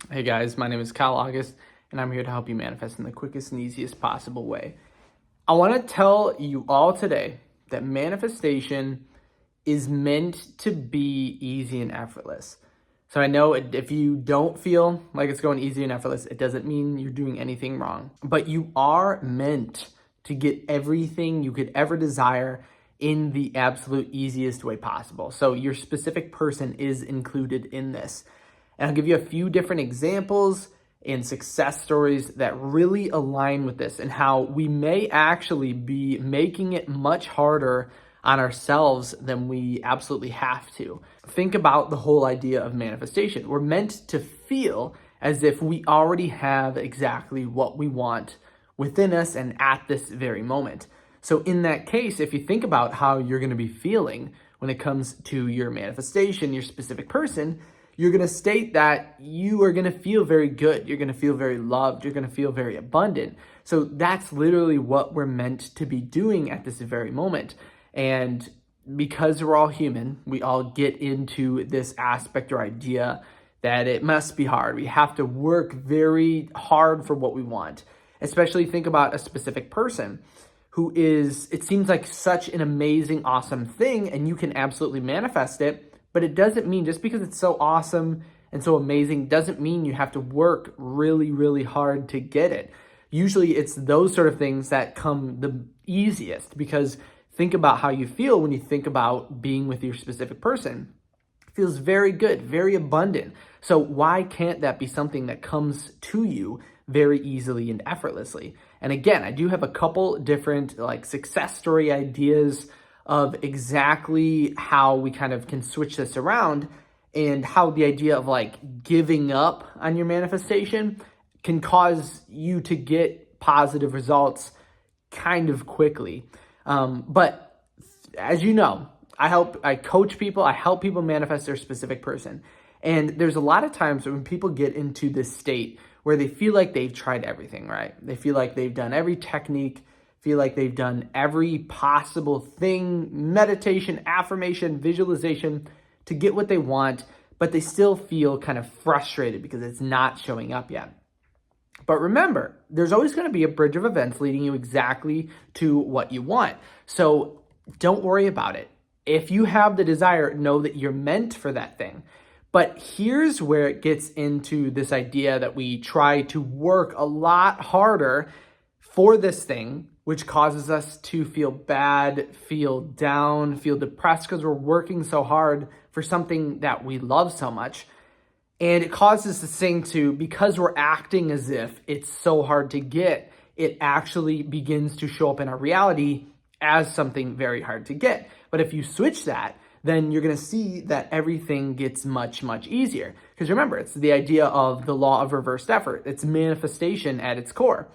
Hey guys, my name is Kyle August, and I'm here to help you manifest in the quickest and easiest possible way. I want to tell you all today that manifestation is meant to be easy and effortless. So I know if you don't feel like it's going easy and effortless, it doesn't mean you're doing anything wrong. But you are meant to get everything you could ever desire in the absolute easiest way possible. So your specific person is included in this. And I'll give you a few different examples and success stories that really align with this and how we may actually be making it much harder on ourselves than we absolutely have to. Think about the whole idea of manifestation. We're meant to feel as if we already have exactly what we want within us and at this very moment. So in that case, if you think about how you're going to be feeling when it comes to your manifestation, your specific person, you're going to state that you are going to feel very good. You're going to feel very loved. You're going to feel very abundant. So that's literally what we're meant to be doing at this very moment. And because we're all human, we all get into this aspect or idea that it must be hard. We have to work very hard for what we want. Especially think about a specific person who is, it seems like such an amazing, awesome thing, and you can absolutely manifest it. But it doesn't mean just because it's so awesome and so amazing doesn't mean you have to work really, really hard to get it. Usually it's those sort of things that come the easiest, because think about how you feel when you think about being with your specific person. It feels very good, very abundant. So why can't that be something that comes to you very easily and effortlessly? And again, I do have a couple different success story ideas of exactly how we kind of can switch this around, and how the idea of giving up on your manifestation can cause you to get positive results kind of quickly. But as you know, I coach people, I help people manifest their specific person. And there's a lot of times when people get into this state where they feel like they've tried everything, right? They feel like they've done every technique, feel like they've done every possible thing, meditation, affirmation, visualization to get what they want, but they still feel kind of frustrated because it's not showing up yet. But remember, there's always going to be a bridge of events leading you exactly to what you want. So don't worry about it. If you have the desire, know that you're meant for that thing. But here's where it gets into this idea that we try to work a lot harder for this thing, which causes us to feel bad, feel down, feel depressed because we're working so hard for something that we love so much. And it causes this thing to, because we're acting as if it's so hard to get, it actually begins to show up in our reality as something very hard to get. But if you switch that, then you're going to see that everything gets much, much easier. Because remember, it's the idea of the law of reversed effort. It's manifestation at its core.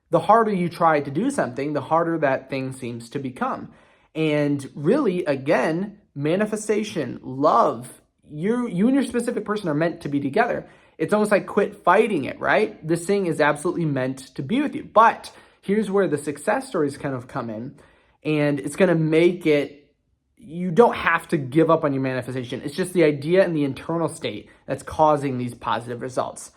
The harder you try to do something, the harder that thing seems to become. And really, again, manifestation, love, you and your specific person are meant to be together. It's almost like quit fighting it, right? This thing is absolutely meant to be with you. But here's where the success stories kind of come in, and it's going to make it, you don't have to give up on your manifestation. It's just the idea and the internal state that's causing these positive results.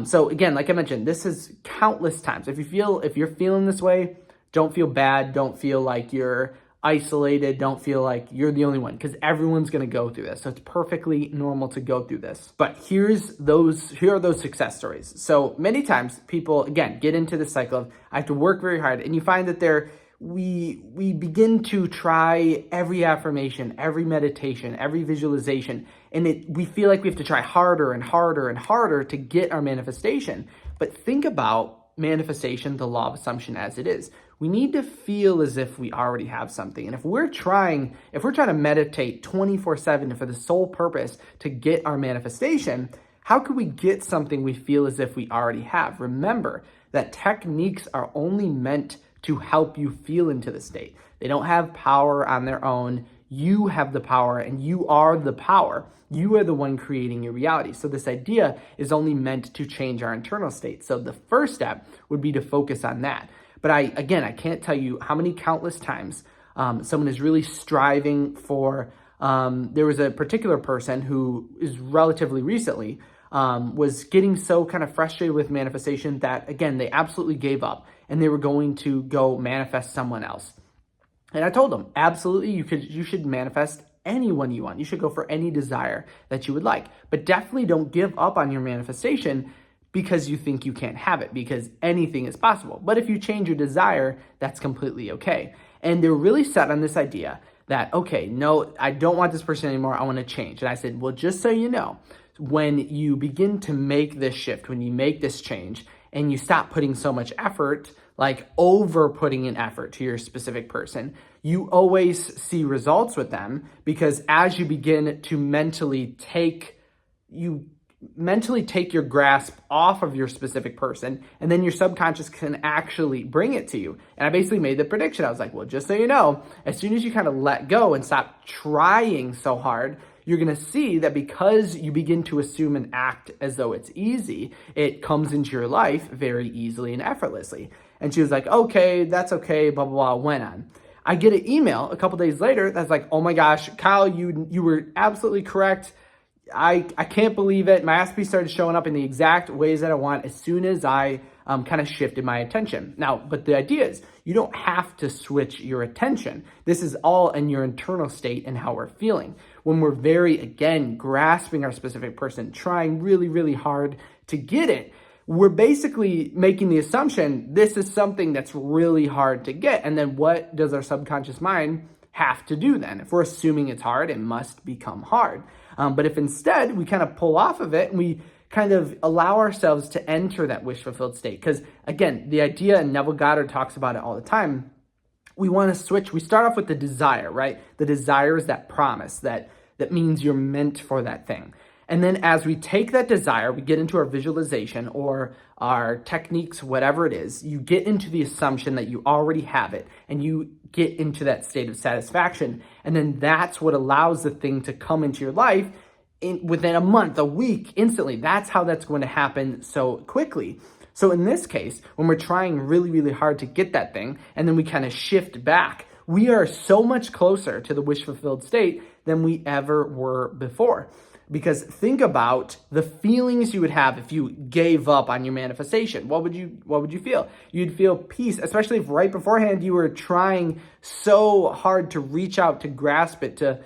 So again, like I mentioned, this is countless times. If you're feeling this way, don't feel bad. Don't feel like you're isolated. Don't feel like you're the only one, because everyone's going to go through this. So it's perfectly normal to go through this. But here are those success stories. So many times people, again, get into the cycle of I have to work very hard, and you find that we begin to try every affirmation, every meditation, every visualization, and we feel like we have to try harder and harder and harder to get our manifestation. But think about manifestation, the law of assumption as it is. We need to feel as if we already have something. And if we're trying to meditate 24/7 for the sole purpose to get our manifestation, how could we get something we feel as if we already have? Remember that techniques are only meant to help you feel into the state. They don't have power on their own. You have the power, and you are the power. You are the one creating your reality. So this idea is only meant to change our internal state. So the first step would be to focus on that. But I can't tell you how many countless times someone is really striving for, there was a particular person who is relatively recently was getting so kind of frustrated with manifestation that, again, they absolutely gave up and they were going to go manifest someone else. And I told them, absolutely, you should manifest anyone you want. You should go for any desire that you would like, but definitely don't give up on your manifestation because you think you can't have it, because anything is possible. But if you change your desire, that's completely okay. And they're really set on this idea that, okay, no, I don't want this person anymore. I want to change. And I said, well, just so you know, when you begin to make this shift, when you make this change and you stop putting so much effort, like over putting in effort to your specific person, you always see results with them, because as you begin to mentally take your grasp off of your specific person, and then your subconscious can actually bring it to you. And I basically made the prediction. I was like, well, just so you know, as soon as you kind of let go and stop trying so hard, you're going to see that because you begin to assume and act as though it's easy, it comes into your life very easily and effortlessly. And she was like, okay, that's okay, blah, blah, blah, went on. I get an email a couple days later that's like, oh my gosh, Kyle, you were absolutely correct. I can't believe it. My masterpiece started showing up in the exact ways that I want as soon as I kind of shifted my attention. Now, but the idea is you don't have to switch your attention. This is all in your internal state and how we're feeling. When we're very, again, grasping our specific person, trying really, really hard to get it, we're basically making the assumption this is something that's really hard to get. And then what does our subconscious mind have to do then? If we're assuming it's hard, it must become hard. But if instead we kind of pull off of it and we kind of allow ourselves to enter that wish fulfilled state, because again, the idea, and Neville Goddard talks about it all the time, we want to switch. We start off with the desire, right? The desire is that promise that means you're meant for that thing. And then as we take that desire, we get into our visualization or our techniques, whatever it is, you get into the assumption that you already have it and you get into that state of satisfaction. And then that's what allows the thing to come into your life within a month, a week, instantly. That's how that's going to happen so quickly. So in this case, when we're trying really, really hard to get that thing and then we kind of shift back, we are so much closer to the wish fulfilled state than we ever were before. Because think about the feelings you would have if you gave up on your manifestation. What would you feel? You'd feel peace, especially if right beforehand you were trying so hard to reach out, to grasp it, to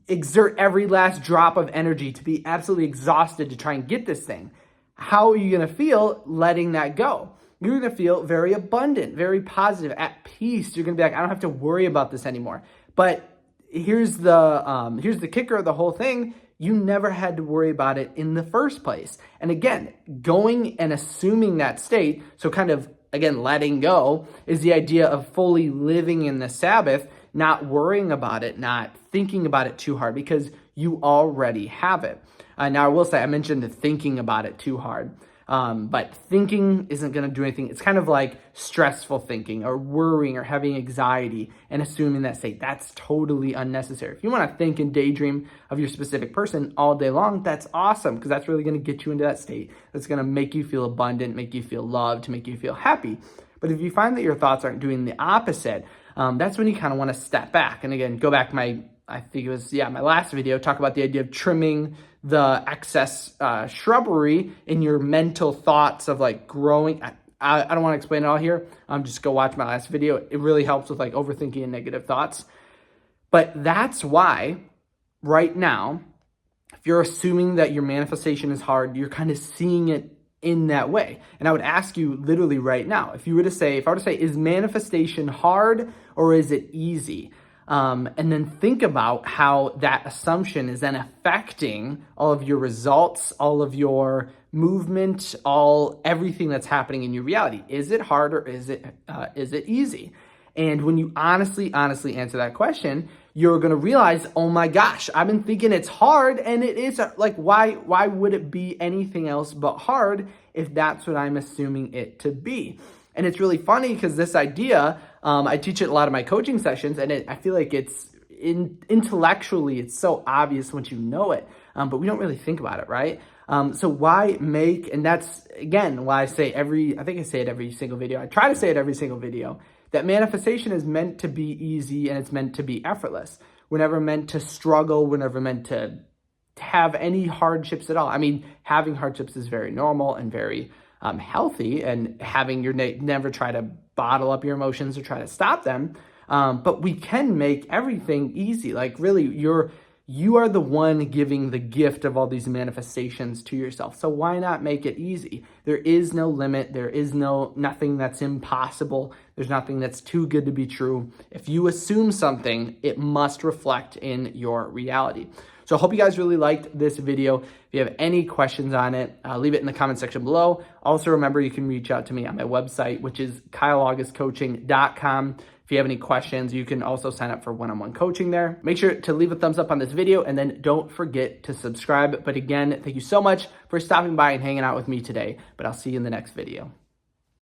exert every last drop of energy, to be absolutely exhausted to try and get this thing. How are you going to feel letting that go? You're going to feel very abundant, very positive, at peace. You're going to be like, I don't have to worry about this anymore. But here's the kicker of the whole thing. You never had to worry about it in the first place. And again, going and assuming that state, so kind of, again, letting go, is the idea of fully living in the Sabbath, not worrying about it, not thinking about it too hard, because you already have it. Now, I will say, I mentioned the thinking about it too hard. But thinking isn't going to do anything. It's kind of like stressful thinking or worrying or having anxiety and assuming that state. That's totally unnecessary. If you want to think and daydream of your specific person all day long, that's awesome, because that's really going to get you into that state. That's going to make you feel abundant, make you feel loved, make you feel happy. But if you find that your thoughts aren't doing the opposite, that's when you kind of want to step back. And again, go back my last video, talk about the idea of trimming the excess shrubbery in your mental thoughts of like growing. I don't want to explain it all here. Just go watch my last video. It really helps with like overthinking and negative thoughts. But that's why right now, if you're assuming that your manifestation is hard, you're kind of seeing it in that way. And I would ask you literally right now, if I were to say, is manifestation hard or is it easy? And then think about how that assumption is then affecting all of your results, all of your movement, everything that's happening in your reality. Is it hard or is it easy? And when you honestly answer that question, you're going to realize, oh my gosh, I've been thinking it's hard, and it is. Like, why would it be anything else but hard if that's what I'm assuming it to be? And it's really funny because this idea, I teach it a lot of my coaching sessions, and I feel like it's intellectually, it's so obvious once you know it, but we don't really think about it, right? So why and that's, again, why I say I think I say it every single video. I try to say it every single video, that manifestation is meant to be easy and it's meant to be effortless. We're never meant to struggle. We're never meant to have any hardships at all. I mean, having hardships is very normal and very healthy, and having your never try to bottle up your emotions or try to stop them. But we can make everything easy. Like really, you are the one giving the gift of all these manifestations to yourself. So why not make it easy? There is no limit. There is nothing that's impossible. There's nothing that's too good to be true. If you assume something, it must reflect in your reality. So I hope you guys really liked this video. If you have any questions on it, leave it in the comment section below. Also, remember, you can reach out to me on my website, which is kyleaugustcoaching.com. If you have any questions, you can also sign up for one-on-one coaching there. Make sure to leave a thumbs up on this video, and then don't forget to subscribe. But again, thank you so much for stopping by and hanging out with me today, but I'll see you in the next video.